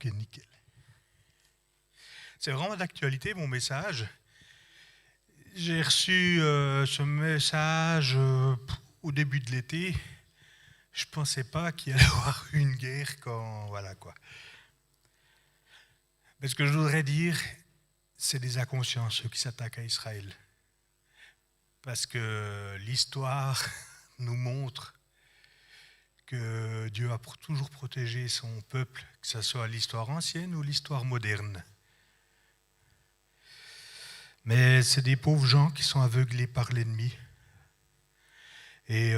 Ok, nickel. C'est vraiment d'actualité mon message. J'ai reçu ce message au début de l'été. Je ne pensais pas qu'il allait y avoir une guerre quand... Voilà quoi. Mais ce que je voudrais dire, c'est des inconscients, ceux qui s'attaquent à Israël. Parce que l'histoire nous montre que Dieu a toujours protégé son peuple, que ce soit l'histoire ancienne ou l'histoire moderne. Mais c'est des pauvres gens qui sont aveuglés par l'ennemi. Et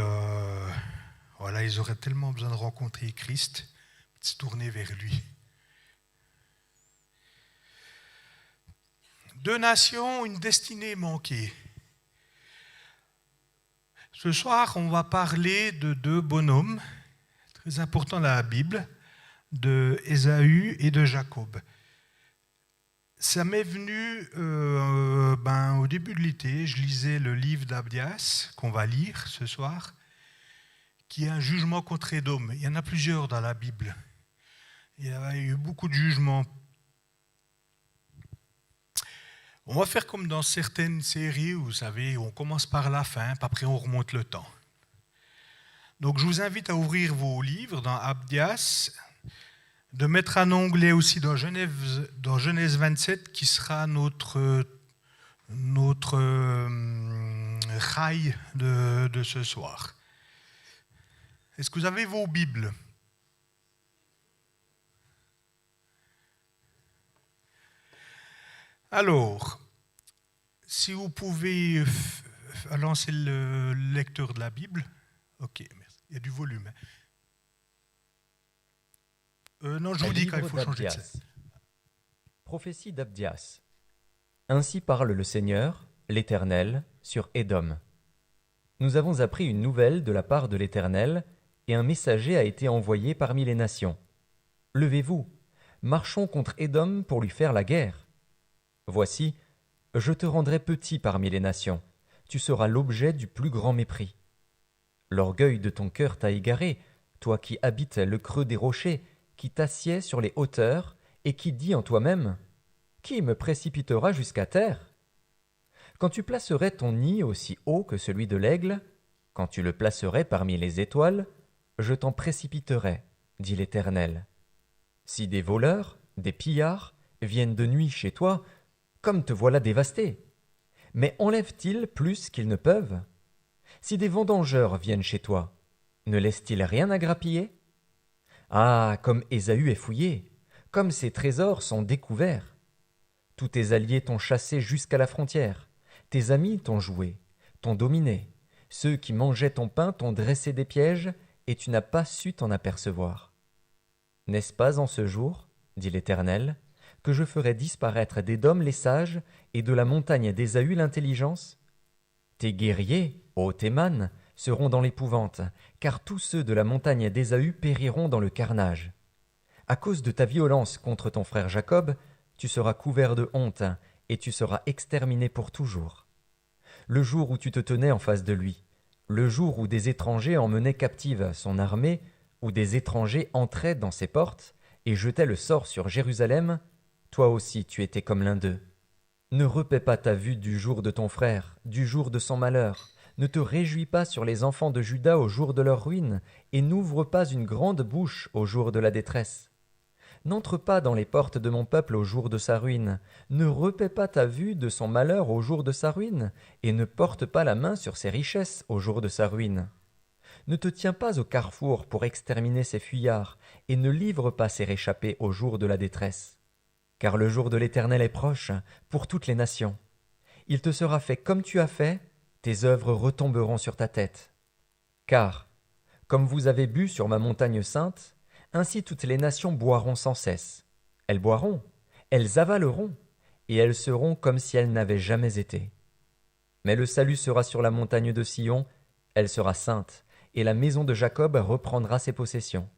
voilà, ils auraient tellement besoin de rencontrer Christ, de se tourner vers lui. Deux nations, une destinée manquée. Ce soir, on va parler de deux bonhommes, très importants dans la Bible, de Ésaü et de Jacob. Ça m'est venu au début de l'été, je lisais le livre d'Abdias, qu'on va lire ce soir, qui est un jugement contre Édom. Il y en a plusieurs dans la Bible. Il y a eu beaucoup de jugements. On va faire comme dans certaines séries, vous savez, on commence par la fin, puis après on remonte le temps. Donc je vous invite à ouvrir vos livres dans Abdias, de mettre un onglet aussi dans Genèse 27, qui sera notre rail de ce soir. Est-ce que vous avez vos Bibles ? Alors, si vous pouvez lancer le lecteur de la Bible. Ok, merci. Il y a du volume. Non, je vous dis qu'il faut changer de scène. Prophétie d'Abdias. Ainsi parle le Seigneur, l'Éternel, sur Édom. Nous avons appris une nouvelle de la part de l'Éternel, et un messager a été envoyé parmi les nations. Levez-vous, marchons contre Édom pour lui faire la guerre. Voici, je te rendrai petit parmi les nations, tu seras l'objet du plus grand mépris. L'orgueil de ton cœur t'a égaré, toi qui habites le creux des rochers, qui t'assieds sur les hauteurs, et qui dis en toi-même, « Qui me précipitera jusqu'à terre ?» Quand tu placerais ton nid aussi haut que celui de l'aigle, quand tu le placerais parmi les étoiles, je t'en précipiterai, dit l'Éternel. Si des voleurs, des pillards, viennent de nuit chez toi, comme te voilà dévasté, mais enlèvent-ils plus qu'ils ne peuvent ? Si des vendangeurs viennent chez toi, ne laissent-ils rien à grappiller ? Ah, comme Ésaü est fouillé, comme ses trésors sont découverts. Tous tes alliés t'ont chassé jusqu'à la frontière, tes amis t'ont joué, t'ont dominé, ceux qui mangeaient ton pain t'ont dressé des pièges, et tu n'as pas su t'en apercevoir. N'est-ce pas en ce jour, dit l'Éternel, que je ferai disparaître d'Édom les sages et de la montagne d'Ésaü l'intelligence ? Tes guerriers, ô Théman, seront dans l'épouvante, car tous ceux de la montagne d'Ésaü périront dans le carnage. À cause de ta violence contre ton frère Jacob, tu seras couvert de honte, et tu seras exterminé pour toujours. Le jour où tu te tenais en face de lui, le jour où des étrangers emmenaient captive son armée, où des étrangers entraient dans ses portes et jetaient le sort sur Jérusalem, toi aussi tu étais comme l'un d'eux. Ne repaie pas ta vue du jour de ton frère, du jour de son malheur. Ne te réjouis pas sur les enfants de Juda au jour de leur ruine, et n'ouvre pas une grande bouche au jour de la détresse. N'entre pas dans les portes de mon peuple au jour de sa ruine. Ne repaie pas ta vue de son malheur au jour de sa ruine, et ne porte pas la main sur ses richesses au jour de sa ruine. Ne te tiens pas au carrefour pour exterminer ses fuyards, et ne livre pas ses réchappés au jour de la détresse. Car le jour de l'Éternel est proche pour toutes les nations. Il te sera fait comme tu as fait, tes œuvres retomberont sur ta tête. Car, comme vous avez bu sur ma montagne sainte, ainsi toutes les nations boiront sans cesse. Elles boiront, elles avaleront, et elles seront comme si elles n'avaient jamais été. Mais le salut sera sur la montagne de Sion, elle sera sainte, et la maison de Jacob reprendra ses possessions.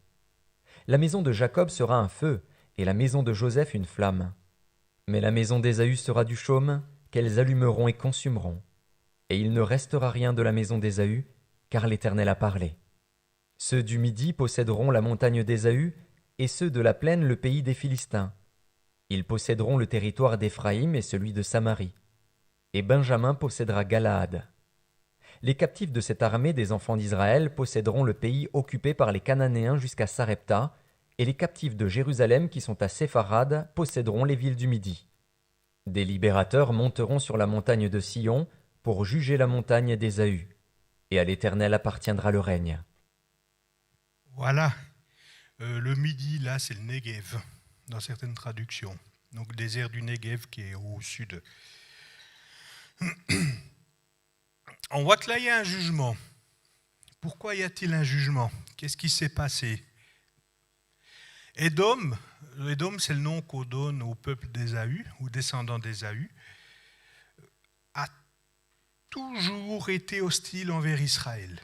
La maison de Jacob sera un feu, et la maison de Joseph une flamme. Mais la maison d'Ésaü sera du chaume, qu'elles allumeront et consumeront. Et il ne restera rien de la maison d'Ésaü, car l'Éternel a parlé. Ceux du Midi posséderont la montagne d'Ésaü, et ceux de la plaine le pays des Philistins. Ils posséderont le territoire d'Éphraïm et celui de Samarie. Et Benjamin possédera Galaad. Les captifs de cette armée des enfants d'Israël posséderont le pays occupé par les Cananéens jusqu'à Sarepta, et les captifs de Jérusalem qui sont à Sépharad posséderont les villes du Midi. Des libérateurs monteront sur la montagne de Sion pour juger la montagne d'Ésaü, et à l'Éternel appartiendra le règne. Voilà. Le Midi, là, c'est le Negev, dans certaines traductions. Donc, le désert du Negev qui est au sud. On voit que là, il y a un jugement. Pourquoi y a-t-il un jugement? Qu'est-ce qui s'est passé? Édom, c'est le nom qu'on donne au peuple d'Ésaü, aux descendants d'Ésaü, a toujours été hostile envers Israël.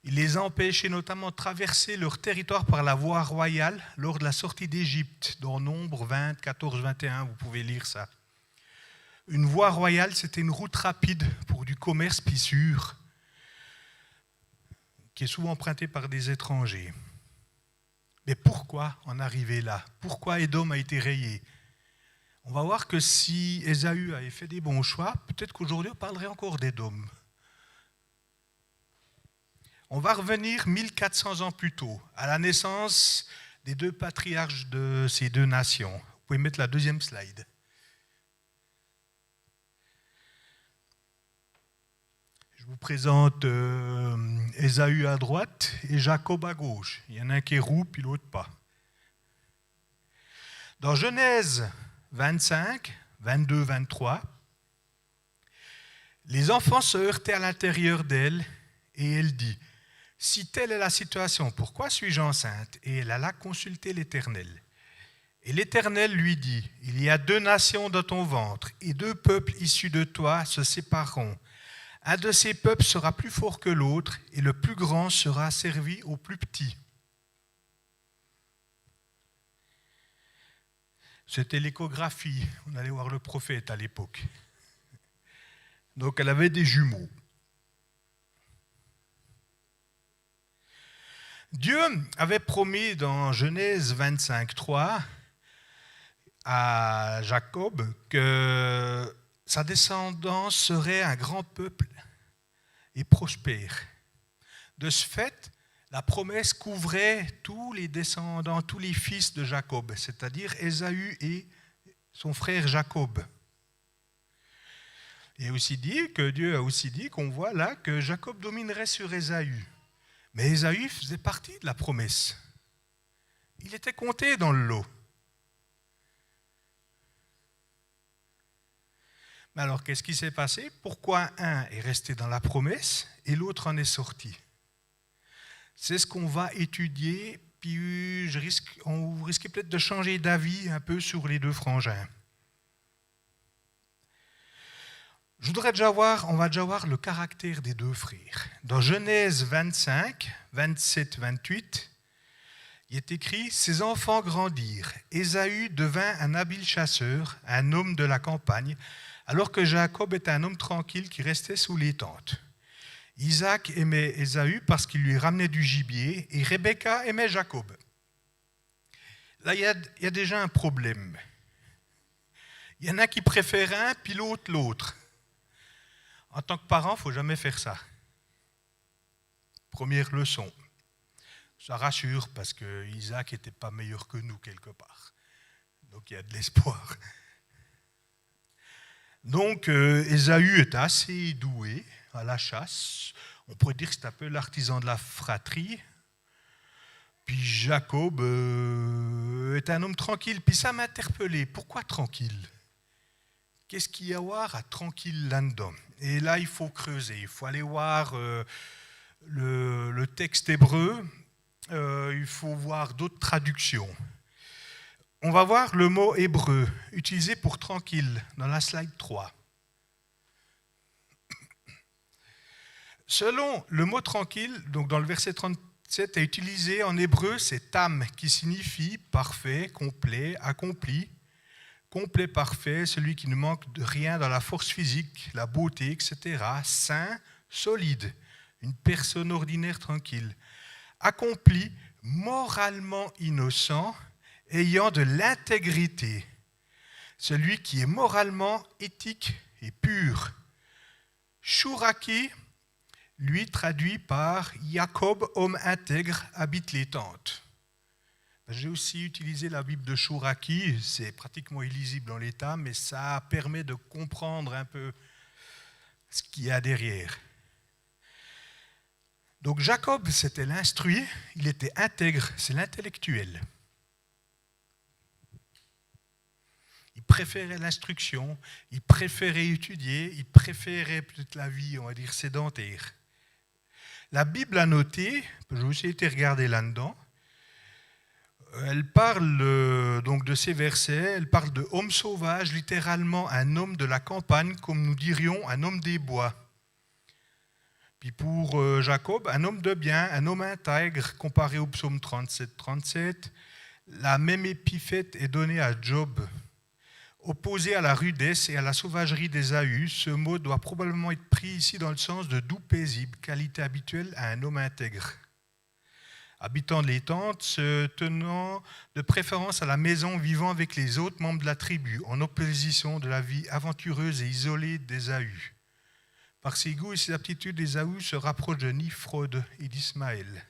Il les a empêchés notamment de traverser leur territoire par la voie royale lors de la sortie d'Égypte, dans Nombre 20, 14, 21, vous pouvez lire ça. Une voie royale, c'était une route rapide pour du commerce puis sûr, qui est souvent empruntée par des étrangers. Mais pourquoi en arriver là? Pourquoi Édom a été rayé? On va voir que si Ésaü avait fait des bons choix, peut-être qu'aujourd'hui on parlerait encore d'Édom. On va revenir 1400 ans plus tôt, à la naissance des deux patriarches de ces deux nations. Vous pouvez mettre la deuxième slide. Je vous présente Ésaü à droite et Jacob à gauche. Il y en a un qui est roux, puis l'autre pas. Dans Genèse 25, 22, 23, les enfants se heurtaient à l'intérieur d'elle et elle dit: « Si telle est la situation, pourquoi suis-je enceinte ?» Et elle alla consulter l'Éternel. Et l'Éternel lui dit: « Il y a deux nations dans ton ventre, et deux peuples issus de toi se sépareront. Un de ces peuples sera plus fort que l'autre, et le plus grand sera servi au plus petit. » C'était l'échographie. On allait voir le prophète à l'époque. Donc elle avait des jumeaux. Dieu avait promis dans Genèse 25, 3 à Jacob que sa descendance serait un grand peuple et prospère. De ce fait, la promesse couvrait tous les descendants, tous les fils de Jacob, c'est-à-dire Ésaü et son frère Jacob. Et aussi dit que Dieu a aussi dit qu'on voit là que Jacob dominerait sur Ésaü. Mais Ésaü faisait partie de la promesse. Il était compté dans le lot. Mais alors, qu'est-ce qui s'est passé? Pourquoi un est resté dans la promesse et l'autre en est sorti? C'est ce qu'on va étudier, puis vous risquez peut-être de changer d'avis un peu sur les deux frangins. On va déjà voir le caractère des deux frères. Dans Genèse 25, 27, 28, il est écrit: « Ses enfants grandirent. Ésaü devint un habile chasseur, un homme de la campagne, alors que Jacob était un homme tranquille qui restait sous les tentes. Isaac aimait Ésaü parce qu'il lui ramenait du gibier, et Rebecca aimait Jacob. » Là, il y a déjà un problème. Il y en a qui préfèrent un, puis l'autre. En tant que parent, il ne faut jamais faire ça. Première leçon. Ça rassure parce que Isaac n'était pas meilleur que nous quelque part. Donc il y a de l'espoir. Donc Ésaü est assez doué à la chasse. On pourrait dire que c'est un peu l'artisan de la fratrie. Puis Jacob est un homme tranquille. Puis ça m'a interpellé. Pourquoi tranquille? Qu'est-ce qu'il y a à voir à tranquille là-dedans? Et là, il faut creuser. Il faut aller voir le texte hébreu. Il faut voir d'autres traductions. On va voir le mot hébreu utilisé pour tranquille dans la slide 3. Selon le mot tranquille, donc dans le verset 37, est utilisé en hébreu, c'est tam, qui signifie parfait, complet, accompli. Complet, parfait, celui qui ne manque de rien dans la force physique, la beauté, etc. Sain, solide, une personne ordinaire tranquille. Accompli, moralement innocent, ayant de l'intégrité. Celui qui est moralement éthique et pur. Chouraki, lui traduit par Jacob, homme intègre, habite les tentes. J'ai aussi utilisé la Bible de Chouraki, c'est pratiquement illisible en l'état, mais ça permet de comprendre un peu ce qu'il y a derrière. Donc Jacob, c'était l'instruit, il était intègre, c'est l'intellectuel. Il préférait l'instruction, il préférait étudier, il préférait peut-être la vie, on va dire, sédentaire. La Bible a noté, j'ai aussi été regarder là-dedans, elle parle donc de ces versets, elle parle de homme sauvage, littéralement un homme de la campagne, comme nous dirions un homme des bois. Puis pour Jacob, un homme de bien, un homme intègre, comparé au psaume 37. La même épithète est donnée à Job. Opposé à la rudesse et à la sauvagerie d'Ésaü, ce mot doit probablement être pris ici dans le sens de doux paisible, qualité habituelle à un homme intègre. Habitant les tentes, se tenant de préférence à la maison, vivant avec les autres membres de la tribu, en opposition de la vie aventureuse et isolée d'Ésaü. Par ses goûts et ses aptitudes, Ésaü se rapproche de Niphrod et d'Ismaël.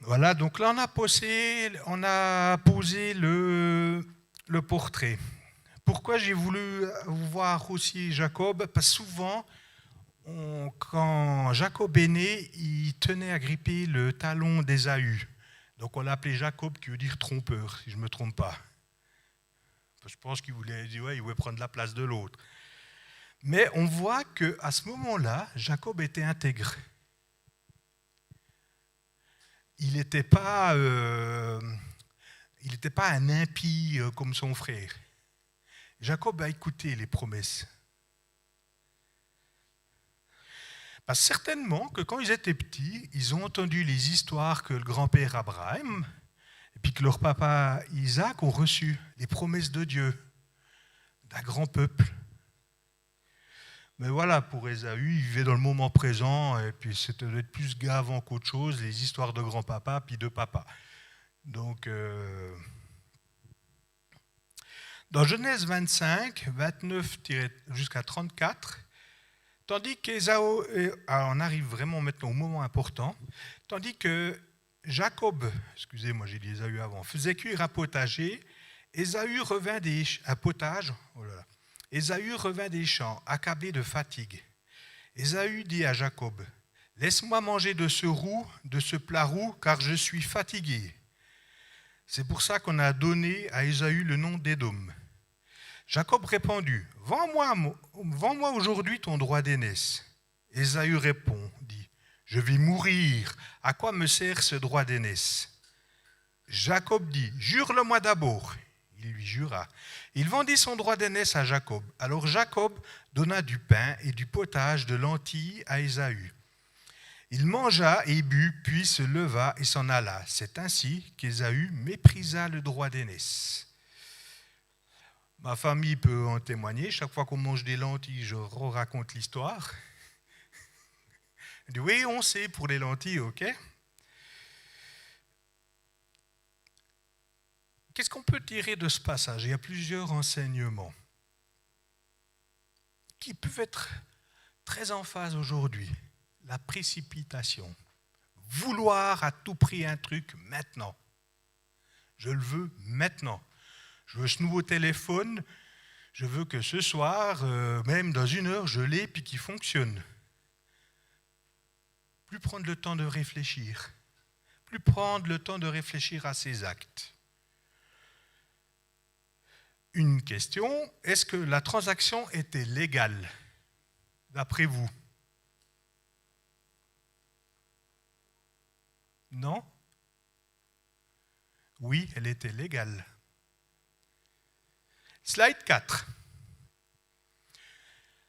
Voilà, donc là on a posé le portrait. Pourquoi j'ai voulu voir aussi Jacob? Parce que souvent, quand Jacob est né, il tenait à gripper le talon d'Ésaü. Donc on l'a appelé Jacob, qui veut dire trompeur, si je ne me trompe pas. Je pense qu'il voulait prendre la place de l'autre. Mais on voit qu'à ce moment-là, Jacob était intègre. Il n'était pas un impie comme son frère. Jacob a écouté les promesses. Parce certainement que quand ils étaient petits, ils ont entendu les histoires que le grand-père Abraham et puis que leur papa Isaac ont reçu, les promesses de Dieu, d'un grand peuple. Mais voilà, pour Ésaü, il vivait dans le moment présent, et puis c'était d'être plus gavant qu'autre chose, les histoires de grand-papa puis de papa. Donc, dans Genèse 25, 29 jusqu'à 34, tandis qu'Ésaü, on arrive vraiment maintenant au moment important, tandis que Jacob, excusez-moi, j'ai dit Ésaü avant, faisait cuire un potager, Ésaü revint des champs, accablé de fatigue. Ésaü dit à Jacob, « Laisse-moi manger de ce plat roux, car je suis fatigué. » C'est pour ça qu'on a donné à Ésaü le nom d'Édom. Jacob répondit, « Vends-moi aujourd'hui ton droit d'aînesse. » Ésaü dit, « Je vais mourir. À quoi me sert ce droit d'aînesse ?» Jacob dit, « Jure-le-moi d'abord. » Il lui jura. Il vendit son droit d'aînesse à Jacob. Alors Jacob donna du pain et du potage de lentilles à Ésaü. Il mangea et but, puis se leva et s'en alla. C'est ainsi qu'Ésaü méprisa le droit d'aînesse. Ma famille peut en témoigner. Chaque fois qu'on mange des lentilles, je raconte l'histoire. Oui, on sait pour les lentilles, ok. Qu'est-ce qu'on peut tirer de ce passage? Il y a plusieurs enseignements qui peuvent être très en phase aujourd'hui. La précipitation. Vouloir à tout prix un truc maintenant. Je le veux maintenant. Je veux ce nouveau téléphone. Je veux que ce soir, même dans 1 heure, je l'ai puis qu'il fonctionne. Plus prendre le temps de réfléchir. Plus prendre le temps de réfléchir à ses actes. Une question, est-ce que la transaction était légale, d'après vous? Non? Oui, elle était légale. Slide 4.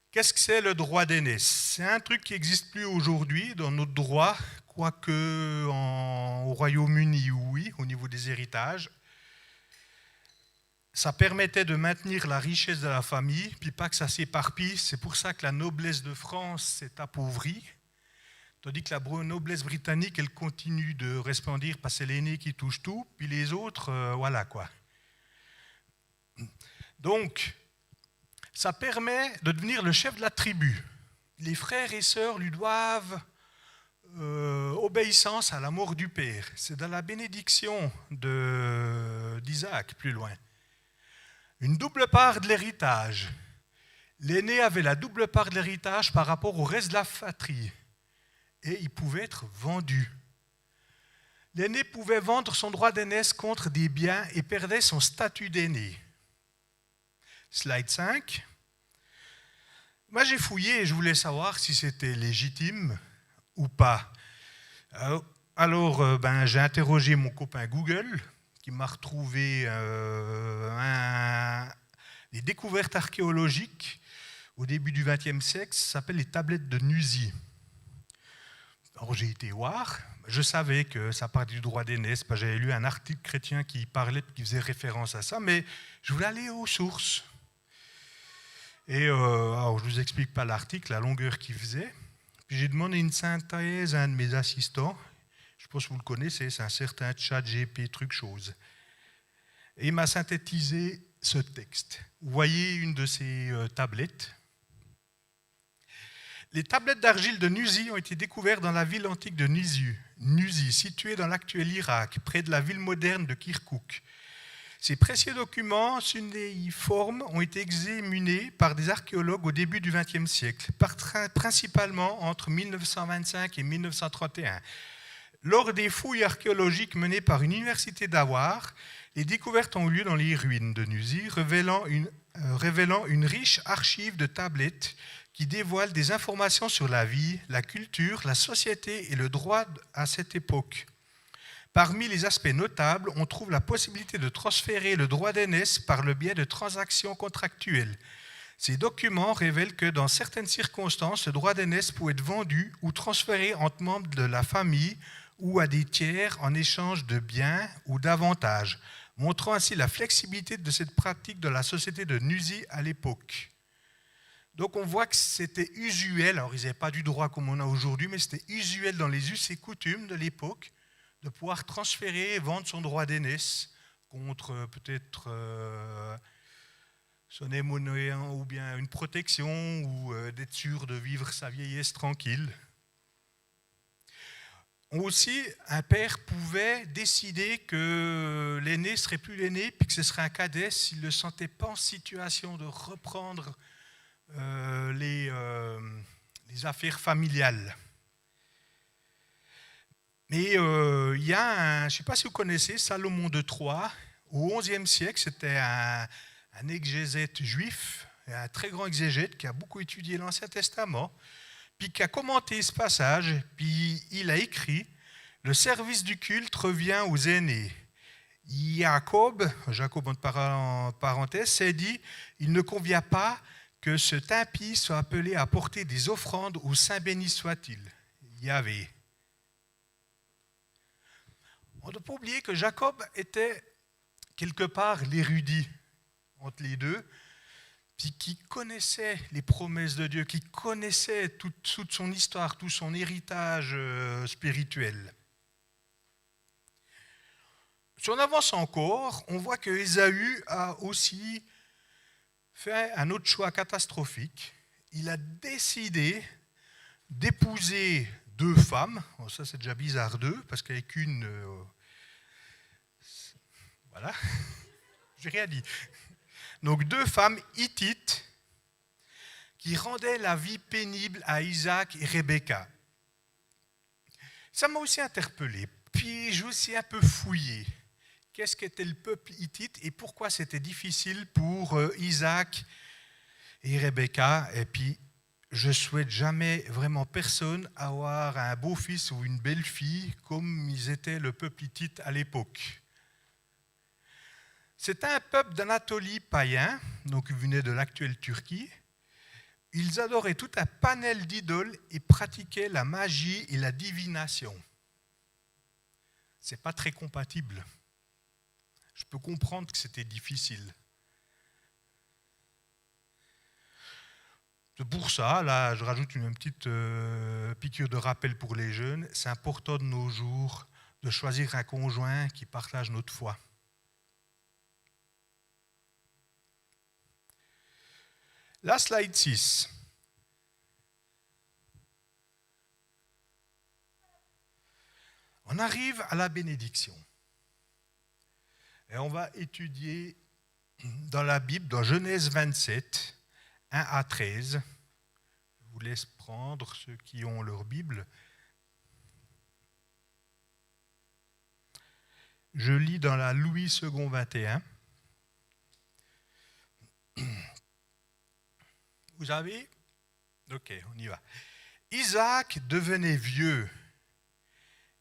Qu'est-ce que c'est le droit d'aînesse? C'est un truc qui n'existe plus aujourd'hui dans notre droit, quoique au Royaume-Uni, oui, au niveau des héritages. ça permettait de maintenir la richesse de la famille, puis pas que ça s'éparpille. C'est pour ça que la noblesse de France s'est appauvrie, tandis que la noblesse britannique, elle continue de resplendir parce que c'est l'aîné qui touche tout, puis les autres, voilà quoi. Donc, ça permet de devenir le chef de la tribu. Les frères et sœurs lui doivent obéissance à la mort du père. C'est dans la bénédiction d'Isaac, plus loin. Une double part de l'héritage. L'aîné avait la double part de l'héritage par rapport au reste de la fratrie. Et il pouvait être vendu. L'aîné pouvait vendre son droit d'aînesse contre des biens et perdait son statut d'aîné. Slide 5. Moi, j'ai fouillé et je voulais savoir si c'était légitime ou pas. Alors, j'ai interrogé mon copain Google, qui m'a retrouvé des découvertes archéologiques au début du XXe siècle. Ça s'appelle les tablettes de Nuzi. Alors, j'ai été voir. Je savais que ça parlait du droit d'aînesse, parce que j'avais lu un article chrétien qui parlait, qui faisait référence à ça, mais je voulais aller aux sources. Et alors, je ne vous explique pas l'article, la longueur qu'il faisait. Puis j'ai demandé une synthèse à un de mes assistants. Je pense que vous le connaissez, c'est un certain ChatGPT truc chose. Et il m'a synthétisé ce texte. Vous voyez une de ces tablettes. Les tablettes d'argile de Nuzi ont été découvertes dans la ville antique de Nuzi, située dans l'actuel Irak, près de la ville moderne de Kirkouk. Ces précieux documents sunéiformes ont été examinés par des archéologues au début du XXe siècle, principalement entre 1925 et 1931. Lors des fouilles archéologiques menées par une université d'Awar, les découvertes ont eu lieu dans les ruines de Nuzi, révélant une riche archive de tablettes qui dévoilent des informations sur la vie, la culture, la société et le droit à cette époque. Parmi les aspects notables, on trouve la possibilité de transférer le droit d'aînesse par le biais de transactions contractuelles. Ces documents révèlent que dans certaines circonstances, le droit d'aînesse peut être vendu ou transféré entre membres de la famille ou à des tiers en échange de biens ou d'avantages, montrant ainsi la flexibilité de cette pratique de la société de Nuzi à l'époque. Donc on voit que c'était usuel, alors ils n'avaient pas du droit comme on a aujourd'hui, mais c'était usuel dans les us et coutumes de l'époque de pouvoir transférer et vendre son droit d'aînesse contre peut-être son monnaie ou bien une protection ou d'être sûr de vivre sa vieillesse tranquille. Aussi, un père pouvait décider que l'aîné ne serait plus l'aîné puis que ce serait un cadet s'il ne le sentait pas en situation de reprendre les affaires familiales. Mais il y a je ne sais pas si vous connaissez, Salomon de Troie, au XIe siècle, c'était un exégète juif, un très grand exégète qui a beaucoup étudié l'Ancien Testament, puis qui a commenté ce passage, puis il a écrit « Le service du culte revient aux aînés ». Jacob en parenthèse, s'est dit « Il ne convient pas que cet impie soit appelé à porter des offrandes au Saint béni soit-il ». Yahvé. On ne doit pas oublier que Jacob était quelque part l'érudit entre les deux, puis qui connaissait les promesses de Dieu, qui connaissait toute son histoire, tout son héritage spirituel. Si on avance encore, on voit que Ésaü a aussi fait un autre choix catastrophique. Il a décidé d'épouser 2 femmes. Bon, ça, c'est déjà bizarre, 2, parce qu'avec une... voilà, j'ai rien dit. Donc 2 femmes hittites qui rendaient la vie pénible à Isaac et Rebecca. Ça m'a aussi interpellé. Puis j'ai aussi un peu fouillé. Qu'est-ce qu'était le peuple hittite et pourquoi c'était difficile pour Isaac et Rebecca. Et puis, je ne souhaite jamais vraiment personne avoir un beau-fils ou une belle-fille comme ils étaient le peuple hittite à l'époque. C'était un peuple d'Anatolie païen, donc ils venaient de l'actuelle Turquie. Ils adoraient tout un panel d'idoles et pratiquaient la magie et la divination. Ce n'est pas très compatible. Je peux comprendre que c'était difficile. C'est pour ça, là, je rajoute une petite piqûre de rappel pour les jeunes. C'est important de nos jours de choisir un conjoint qui partage notre foi. La slide 6. On arrive à la bénédiction. Et on va étudier dans la Bible, dans Genèse 27, 1 à 13. Je vous laisse prendre ceux qui ont leur Bible. Je lis dans la Louis II 21. Vous avez ? Ok, on y va. Isaac devenait vieux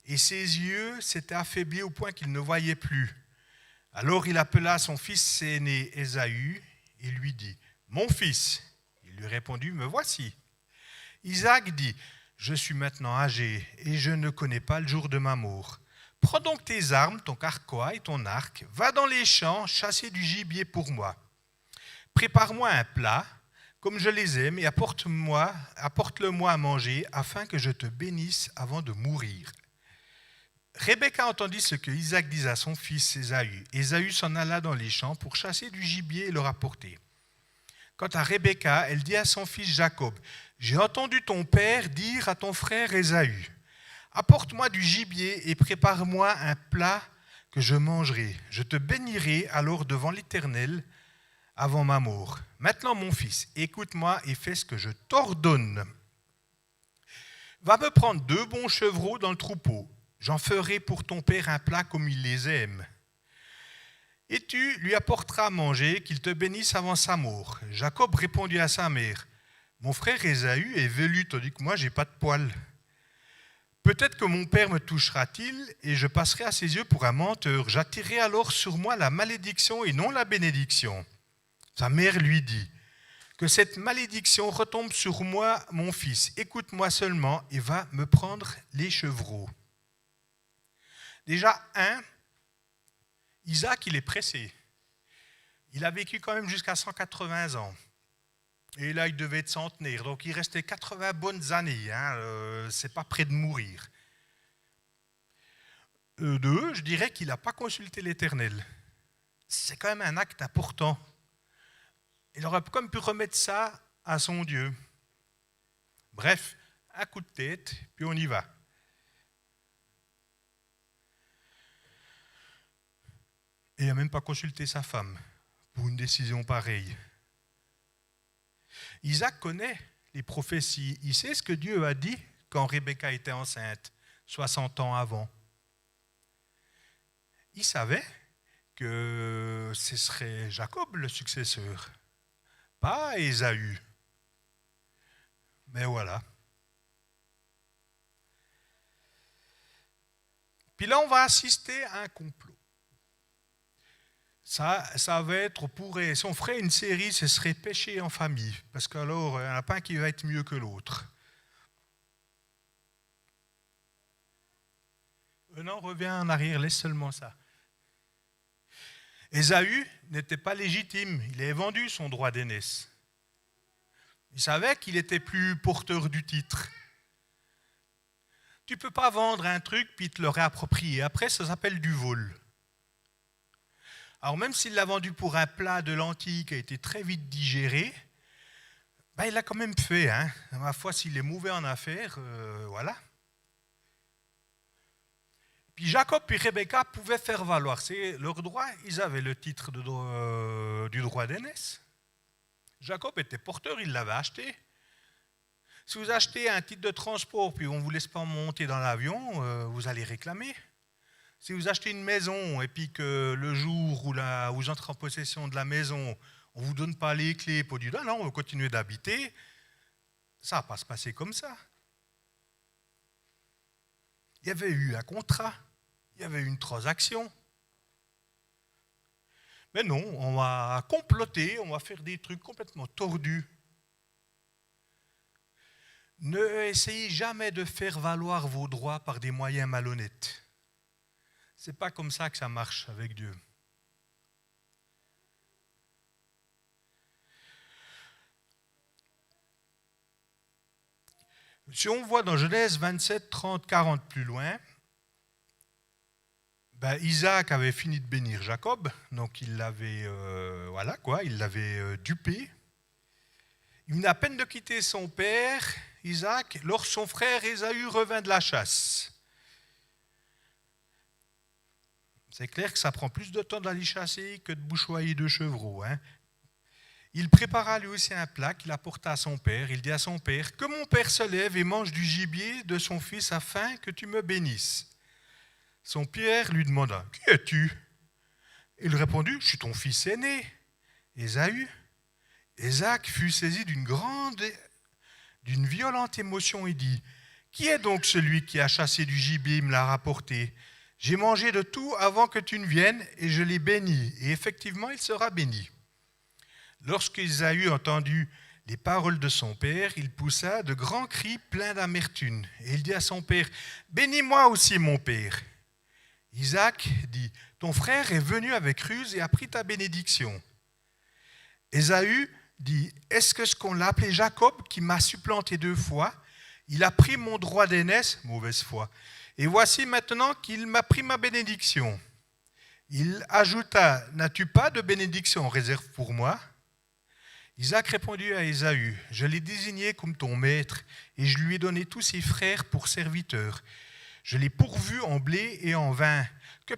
et ses yeux s'étaient affaiblis au point qu'il ne voyait plus. Alors il appela son fils aîné Ésaü et lui dit : « Mon fils !» Il lui répondit : « Me voici. » Isaac dit : « Je suis maintenant âgé et je ne connais pas le jour de ma mort. Prends donc tes armes, ton carquois et ton arc, va dans les champs chasser du gibier pour moi. Prépare-moi un plat, comme je les aime, et apporte-le-moi à manger, afin que je te bénisse avant de mourir. » Rebecca entendit ce que Isaac disait à son fils Ésaü. Ésaü s'en alla dans les champs pour chasser du gibier et le rapporter. Quant à Rebecca, elle dit à son fils Jacob : « J'ai entendu ton père dire à ton frère Ésaü : apporte-moi du gibier et prépare-moi un plat que je mangerai. Je te bénirai alors devant l'Éternel avant ma mort. Maintenant, mon fils, écoute-moi et fais ce que je t'ordonne. Va me prendre 2 bons chevreaux dans le troupeau. J'en ferai pour ton père un plat comme il les aime. Et tu lui apporteras à manger, qu'il te bénisse avant sa mort. » Jacob répondit à sa mère : « Mon frère Ésaü est velu, tandis que moi, j'ai pas de poils. Peut-être que mon père me touchera-t-il, et je passerai à ses yeux pour un menteur. J'attirerai alors sur moi la malédiction et non la bénédiction. » Sa mère lui dit : « Que cette malédiction retombe sur moi, mon fils. Écoute-moi seulement et va me prendre les chevreaux. » Déjà, Isaac, il est pressé. Il a vécu quand même jusqu'à 180 ans. Et là, il devait être centenaire. Donc, il restait 80 bonnes années. C'est pas près de mourir. 2, je dirais qu'il n'a pas consulté l'Éternel. C'est quand même un acte important. Il aurait comme pu remettre ça à son Dieu. Bref, un coup de tête, puis on y va. Et il n'a même pas consulté sa femme pour une décision pareille. Isaac connaît les prophéties. Il sait ce que Dieu a dit quand Rebecca était enceinte, 60 ans avant. Il savait que ce serait Jacob le successeur, pas Ésaü. Mais voilà. Puis là, on va assister à un complot. Ça va être si on ferait une série, ce serait péché en famille, parce qu'alors, il n'y en a pas un qui va être mieux que l'autre. Non, reviens en arrière, laisse seulement ça. Ésaü n'était pas légitime, il avait vendu son droit d'aînesse. Il savait qu'il était plus porteur du titre. Tu ne peux pas vendre un truc puis te le réapproprier. Après, ça s'appelle du vol. Alors même s'il l'a vendu pour un plat de lentilles qui a été très vite digéré, il l'a quand même fait. Ma foi, s'il est mauvais en affaires, voilà. Puis Jacob et Rebecca pouvaient faire valoir leurs droits. Ils avaient le titre du droit d'aînesse. Jacob était porteur, il l'avait acheté. Si vous achetez un titre de transport puis on ne vous laisse pas monter dans l'avion, vous allez réclamer. Si vous achetez une maison et puis que le jour où vous entrez en possession de la maison, on ne vous donne pas les clés pour dire non, on va continuer d'habiter, ça ne va pas se passer comme ça. Il y avait eu un contrat, il y avait eu une transaction. Mais non, on va comploter, on va faire des trucs complètement tordus. Ne essayez jamais de faire valoir vos droits par des moyens malhonnêtes. Ce n'est pas comme ça que ça marche avec Dieu. Si on voit dans Genèse 27, 30, 40 plus loin, Isaac avait fini de bénir Jacob, donc il l'avait dupé. Il venait à peine de quitter son père, Isaac, lorsque son frère Ésaü revint de la chasse. C'est clair que ça prend plus de temps d'aller chasser que de bouchoyer deux chevreaux. Il prépara lui aussi un plat qu'il apporta à son père. Il dit à son père, « Que mon père se lève et mange du gibier de son fils afin que tu me bénisses. » Son père lui demanda, « Qui es-tu » Il répondit, « Je suis ton fils aîné, Ésaü. » Isaac fut saisi d'une violente émotion et dit, « Qui est donc celui qui a chassé du gibier et me l'a rapporté ? J'ai mangé de tout avant que tu ne viennes et je l'ai béni. Et effectivement, il sera béni. » Lorsqu'Ésaü entendit les paroles de son père, il poussa de grands cris pleins d'amertume. Et il dit à son père, « Bénis-moi aussi, mon père. » Isaac dit, « Ton frère est venu avec ruse et a pris ta bénédiction. » Ésaü dit, « Est-ce que ce qu'on l'a appelé Jacob, qui m'a supplanté 2 fois, il a pris mon droit d'aînesse, mauvaise foi, et voici maintenant qu'il m'a pris ma bénédiction. » Il ajouta, « N'as-tu pas de bénédiction en réserve pour moi ?» Isaac répondit à Ésaü, « Je l'ai désigné comme ton maître, et je lui ai donné tous ses frères pour serviteurs. Je l'ai pourvu en blé et en vin. Que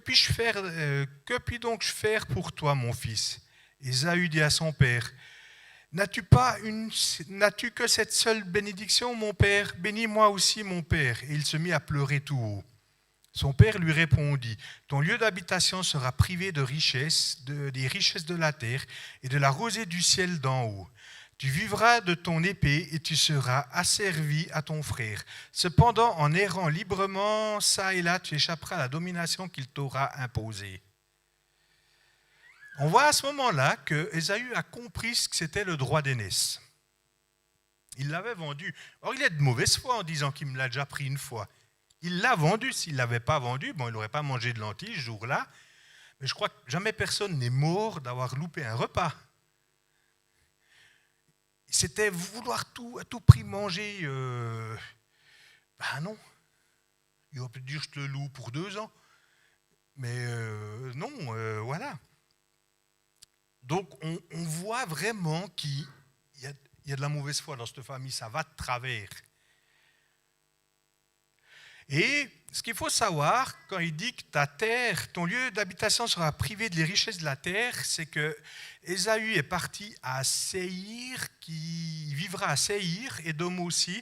puis donc faire pour toi, mon fils ?» Ésaü dit à son père, « N'as-tu que cette seule bénédiction, mon père ? Bénis-moi aussi, mon père. » Et il se mit à pleurer tout haut. Son père lui répondit, « Ton lieu d'habitation sera privé de richesses, des richesses de la terre et de la rosée du ciel d'en haut. Tu vivras de ton épée et tu seras asservi à ton frère. Cependant, en errant librement, ça et là, tu échapperas à la domination qu'il t'aura imposée. » On voit à ce moment-là que Ésaü a compris ce que c'était le droit d'aînesse. Il l'avait vendu. Or, il est de mauvaise foi en disant qu'il me l'a déjà pris une fois. Il l'a vendu. S'il ne l'avait pas vendu, il n'aurait pas mangé de lentilles ce jour-là. Mais je crois que jamais personne n'est mort d'avoir loupé un repas. C'était vouloir à tout prix manger. Non. Il aurait pu dire je te le loue pour 2 ans. Mais non, voilà. Donc on voit vraiment qu'il y a de la mauvaise foi dans cette famille. Ça va de travers. Et ce qu'il faut savoir, quand il dit que ta terre, ton lieu d'habitation sera privé des richesses de la terre, c'est que Ésaü est parti à Séhir, qui vivra à Séhir, Édom aussi,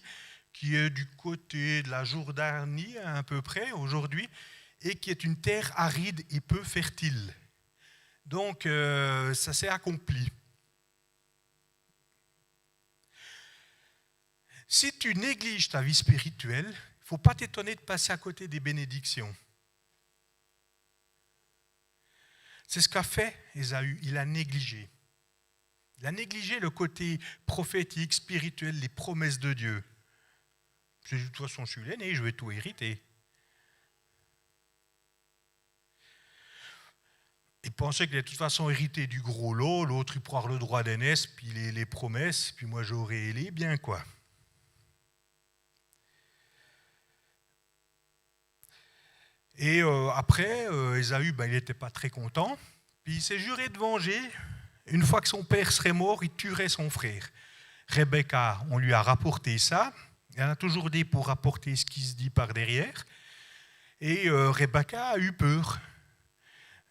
qui est du côté de la Jordanie à peu près aujourd'hui, et qui est une terre aride et peu fertile. Donc ça s'est accompli. Si tu négliges ta vie spirituelle, il ne faut pas t'étonner de passer à côté des bénédictions. C'est ce qu'a fait Ésaü, il a négligé. Il a négligé le côté prophétique, spirituel, les promesses de Dieu. De toute façon, je suis l'aîné, je vais tout hériter. Il pensait qu'il allait de toute façon hériter du gros lot, l'autre il pourra avoir le droit d'aînesse, puis les promesses, puis moi j'aurai les biens, quoi. Et après, Ésaü, il n'était pas très content. Puis il s'est juré de venger. Une fois que son père serait mort, il tuerait son frère. Rebecca, on lui a rapporté ça. Elle a toujours dit pour rapporter ce qui se dit par derrière. Et Rebecca a eu peur.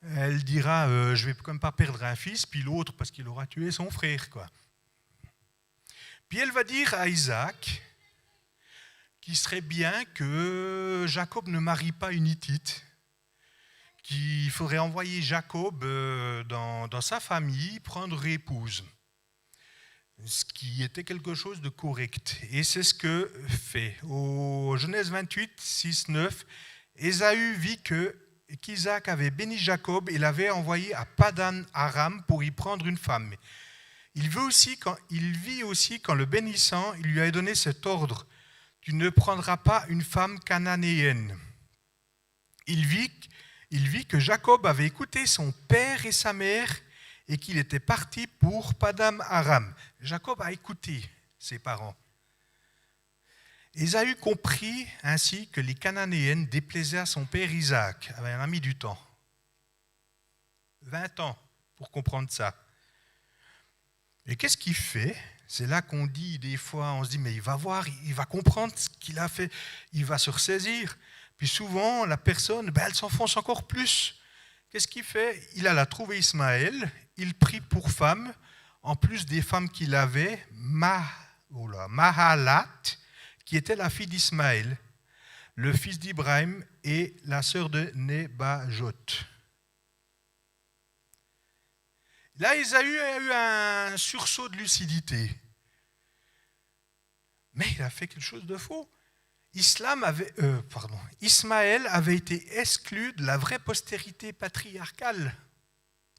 Elle dira, je ne vais quand même pas perdre un fils, puis l'autre parce qu'il aura tué son frère, quoi. Puis elle va dire à Isaac qu'il serait bien que Jacob ne marie pas une Hittite, qu'il faudrait envoyer Jacob dans sa famille prendre épouse, ce qui était quelque chose de correct. Et c'est ce que fait. Au Genèse 28, 6, 9, Ésaü vit qu'Isaac avait béni Jacob et l'avait envoyé à Padan Aram pour y prendre une femme. Il vit aussi qu'en le bénissant, il lui avait donné cet ordre: tu ne prendras pas une femme cananéenne. Il vit que Jacob avait écouté son père et sa mère et qu'il était parti pour Padan Aram. Jacob a écouté ses parents. Ésaü comprit ainsi que les Cananéennes déplaisaient à son père Isaac. Il a mis du temps. 20 ans pour comprendre ça. Et qu'est-ce qu'il fait ? C'est là qu'on dit des fois, on se dit, mais il va voir, il va comprendre ce qu'il a fait, il va se ressaisir. Puis souvent, la personne, elle s'enfonce encore plus. Qu'est-ce qu'il fait ? Il alla trouver Ismaël, il prit pour femme, en plus des femmes qu'il avait, Mahalat, qui était la fille d'Ismaël, le fils d'Ibrahim et la sœur de Nebajot. Là, Ésaü a eu un sursaut de lucidité. Mais il a fait quelque chose de faux. Ismaël avait été exclu de la vraie postérité patriarcale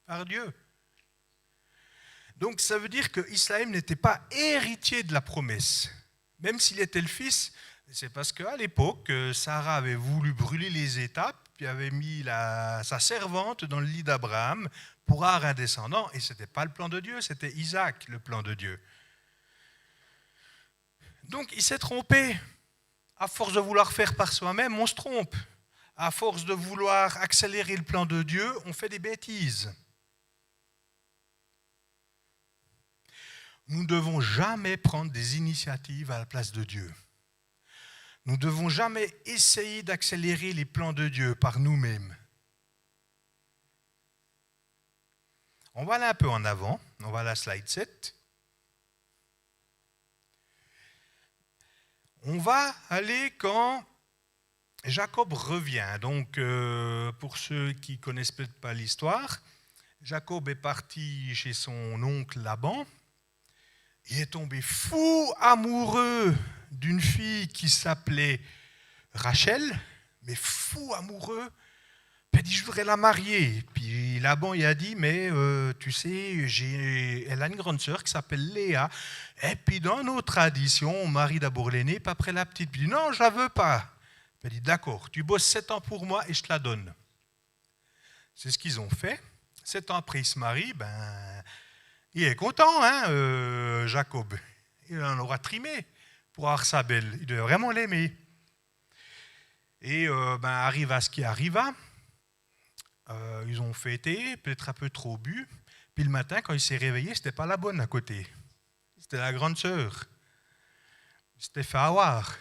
par Dieu. Donc ça veut dire que Ismaël n'était pas héritier de la promesse. Même s'il était le fils, c'est parce qu'à l'époque, Sarah avait voulu brûler les étapes, puis avait mis sa servante dans le lit d'Abraham pour avoir un descendant, et ce n'était pas le plan de Dieu, c'était Isaac le plan de Dieu. Donc il s'est trompé. À force de vouloir faire par soi-même, on se trompe. À force de vouloir accélérer le plan de Dieu, on fait des bêtises. Nous ne devons jamais prendre des initiatives à la place de Dieu. Nous ne devons jamais essayer d'accélérer les plans de Dieu par nous-mêmes. On va aller un peu en avant, on va à la slide 7. On va aller quand Jacob revient. Donc, pour ceux qui ne connaissent peut-être pas l'histoire, Jacob est parti chez son oncle Laban. Il est tombé fou amoureux d'une fille qui s'appelait Rachel, mais fou amoureux. Puis il a dit, je voudrais la marier. Puis Laban il a dit, mais tu sais, elle a une grande sœur qui s'appelle Léa. Et puis dans nos traditions, on marie d'abord l'aînée, puis après la petite. Puis il dit, non, je ne la veux pas. Puis il a dit, d'accord, tu bosses 7 ans pour moi et je te la donne. C'est ce qu'ils ont fait. 7 ans après, ils se marient, il est content, Jacob. Il en aura trimé pour avoir sa belle. Il doit vraiment l'aimer. Et arriva ce qui arriva. Ils ont fêté, peut-être un peu trop bu. Puis le matin, quand il s'est réveillé, c'était pas la bonne à côté. C'était la grande sœur. Il s'était fait avoir.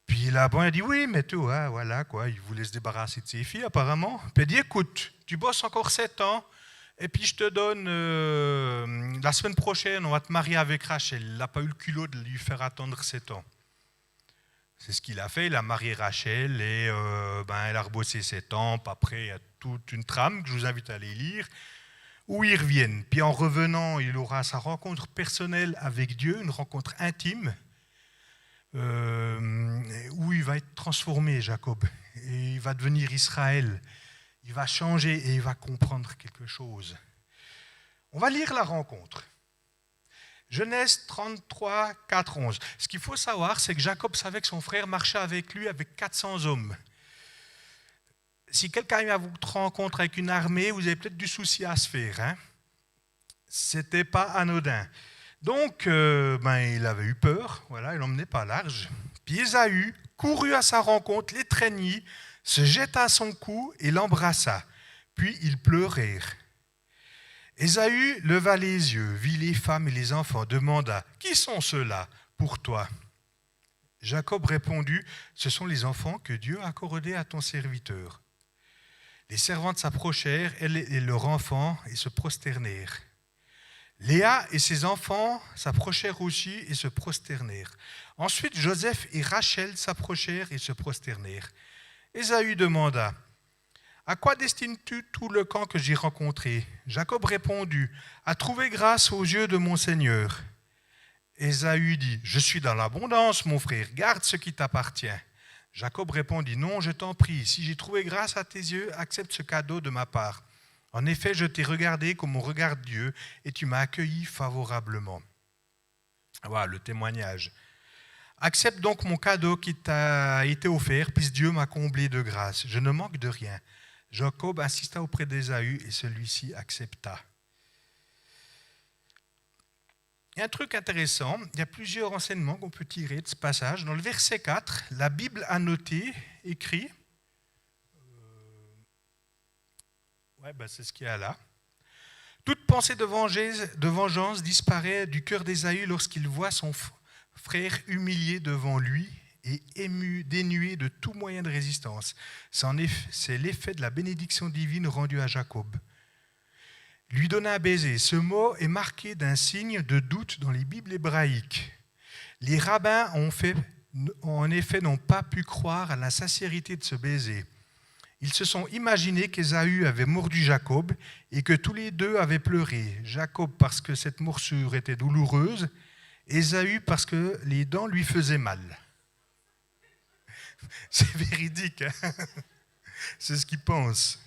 Puis Laban a dit, oui, mais toi, voilà, quoi. Il voulait se débarrasser de ses filles, apparemment. Puis il a dit, écoute, tu bosses encore 7 ans. Et puis je te donne, la semaine prochaine, on va te marier avec Rachel. Il n'a pas eu le culot de lui faire attendre 7 ans. C'est ce qu'il a fait, il a marié Rachel et elle a rebossé 7 ans. Puis après, il y a toute une trame que je vous invite à aller lire, où ils reviennent. Puis en revenant, il aura sa rencontre personnelle avec Dieu, une rencontre intime, où il va être transformé, Jacob. Et il va devenir Israël. Il va changer et il va comprendre quelque chose. On va lire la rencontre. Genèse 33, 4, 11. Ce qu'il faut savoir, c'est que Jacob savait que son frère marchait avec lui avec 400 hommes. Si quelqu'un a vous rencontre avec une armée, vous avez peut-être du souci à se faire. Ce n'était pas anodin. Donc, il avait eu peur, voilà, il n'emmenait pas large. Puis Ésaü courut à sa rencontre, l'étreignit, se jeta à son cou et l'embrassa. Puis ils pleurèrent. Ésaü leva les yeux, vit les femmes et les enfants, demanda « Qui sont ceux-là pour toi ?» Jacob répondit « Ce sont les enfants que Dieu a accordés à ton serviteur. » Les servantes s'approchèrent, elles et leurs enfants, et se prosternèrent. Léa et ses enfants s'approchèrent aussi et se prosternèrent. Ensuite, Joseph et Rachel s'approchèrent et se prosternèrent. Ésaü demanda « À quoi destines-tu tout le camp que j'ai rencontré ?» Jacob répondit « À trouver grâce aux yeux de mon Seigneur. » Ésaü dit « Je suis dans l'abondance, mon frère, garde ce qui t'appartient. » Jacob répondit « Non, je t'en prie, si j'ai trouvé grâce à tes yeux, accepte ce cadeau de ma part. En effet, je t'ai regardé comme on regarde Dieu, et tu m'as accueilli favorablement. » Voilà le témoignage. « Accepte donc mon cadeau qui t'a été offert, puisque Dieu m'a comblé de grâce. Je ne manque de rien. » Jacob insista auprès d'Ésaü et celui-ci accepta. Il y a un truc intéressant, il y a plusieurs enseignements qu'on peut tirer de ce passage. Dans le verset 4, la Bible a noté, écrit, c'est ce qu'il y a là. Toute pensée de vengeance disparaît du cœur d'Ésaü lorsqu'il voit son frère humilié devant lui et ému, dénué de tout moyen de résistance. C'est l'effet de la bénédiction divine rendue à Jacob. Lui donner un baiser. Ce mot est marqué d'un signe de doute dans les Bibles hébraïques. Les rabbins en effet n'ont pas pu croire à la sincérité de ce baiser. Ils se sont imaginés qu'Ésaü avait mordu Jacob et que tous les deux avaient pleuré. Jacob parce que cette morsure était douloureuse, Ésaü parce que les dents lui faisaient mal. C'est véridique, hein? C'est ce qu'ils pensent.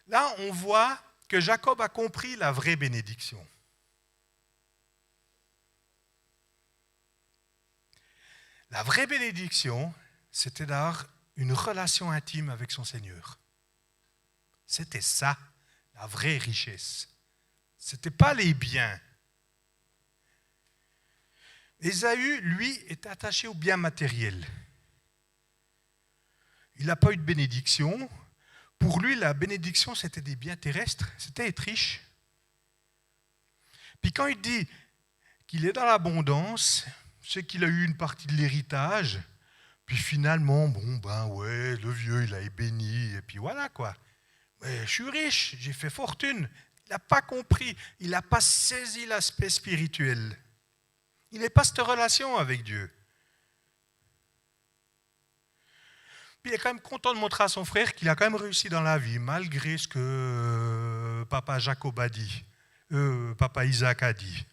Là, on voit que Jacob a compris la vraie bénédiction. La vraie bénédiction, c'était d'avoir une relation intime avec son Seigneur. C'était ça, la vraie richesse. Ce n'était pas les biens. Ésaü, lui, est attaché aux biens matériels. Il n'a pas eu de bénédiction. Pour lui, la bénédiction, c'était des biens terrestres, c'était être riche. Puis quand il dit qu'il est dans l'abondance, c'est qu'il a eu une partie de l'héritage, puis finalement, le vieux, il a été béni, et puis voilà quoi. Mais je suis riche, j'ai fait fortune. Il n'a pas compris, il n'a pas saisi l'aspect spirituel. Il n'est pas cette relation avec Dieu. Puis il est quand même content de montrer à son frère qu'il a quand même réussi dans la vie, malgré ce que papa Jacob a dit, papa Isaac a dit.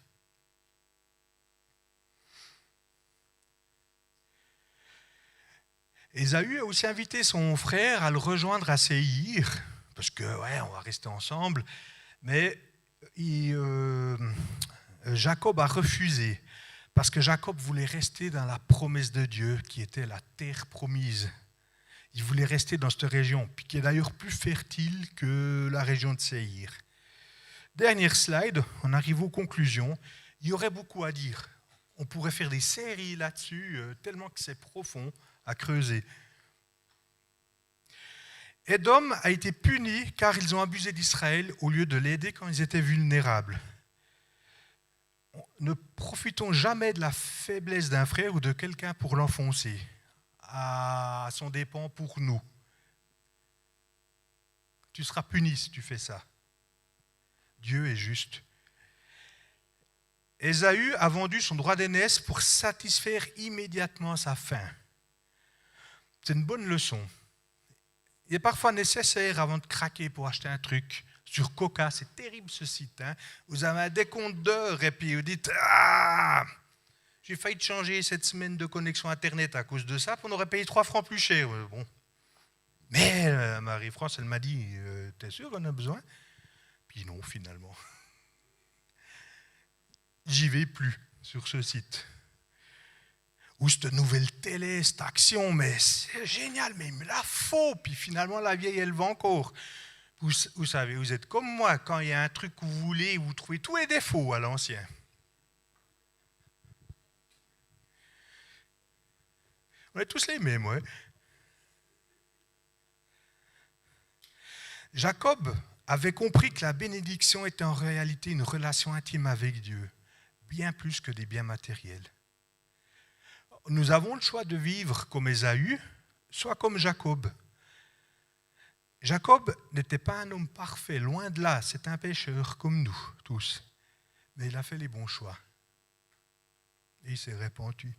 Ésaü a aussi invité son frère à le rejoindre à Séhir, parce que on va rester ensemble, mais Jacob a refusé, parce que Jacob voulait rester dans la promesse de Dieu, qui était la terre promise. Il voulait rester dans cette région, puis qui est d'ailleurs plus fertile que la région de Séhir. Dernière slide, on arrive aux conclusions. Il y aurait beaucoup à dire. On pourrait faire des séries là-dessus, tellement que c'est profond à creuser. Édom a été puni car ils ont abusé d'Israël au lieu de l'aider quand ils étaient vulnérables. Ne profitons jamais de la faiblesse d'un frère ou de quelqu'un pour l'enfoncer à son dépens pour nous. Tu seras puni si tu fais ça. Dieu est juste. Ésaü a vendu son droit d'aînesse pour satisfaire immédiatement sa faim. C'est une bonne leçon. Il est parfois nécessaire, avant de craquer pour acheter un truc, sur Coca, c'est terrible ce site, hein. Vous avez un décompte d'heures et puis vous dites « Ah, j'ai failli te changer cette semaine de connexion Internet à cause de ça, puis on aurait payé 3 francs plus cher. » Bon. Mais Marie-France, elle m'a dit « T'es sûr qu'on a besoin ?» Puis non, finalement. J'y vais plus sur ce site. Ou cette nouvelle télé, cette action, mais c'est génial, mais il me la faut. Puis finalement, la vieille, elle va encore. Vous savez, vous êtes comme moi, quand il y a un truc que vous voulez, vous trouvez tous les défauts à l'ancien. On est tous les mêmes, ouais. Jacob avait compris que la bénédiction était en réalité une relation intime avec Dieu, bien plus que des biens matériels. Nous avons le choix de vivre comme Ésaü, soit comme Jacob. Jacob n'était pas un homme parfait, loin de là, c'est un pécheur comme nous tous. Mais il a fait les bons choix. Et il s'est répandu.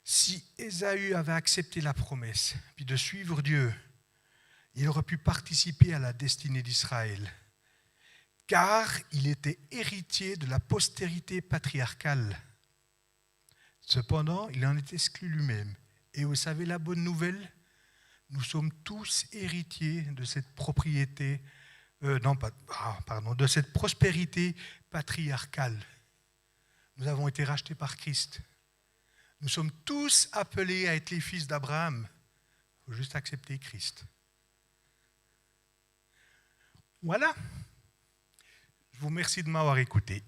Si Ésaü avait accepté la promesse, puis de suivre Dieu, il aurait pu participer à la destinée d'Israël, car il était héritier de la postérité patriarcale. Cependant, il en est exclu lui-même. Et vous savez la bonne nouvelle ? Nous sommes tous héritiers de cette propriété, de cette prospérité patriarcale. Nous avons été rachetés par Christ. Nous sommes tous appelés à être les fils d'Abraham. Il faut juste accepter Christ. Voilà. vous remercie de m'avoir écouté.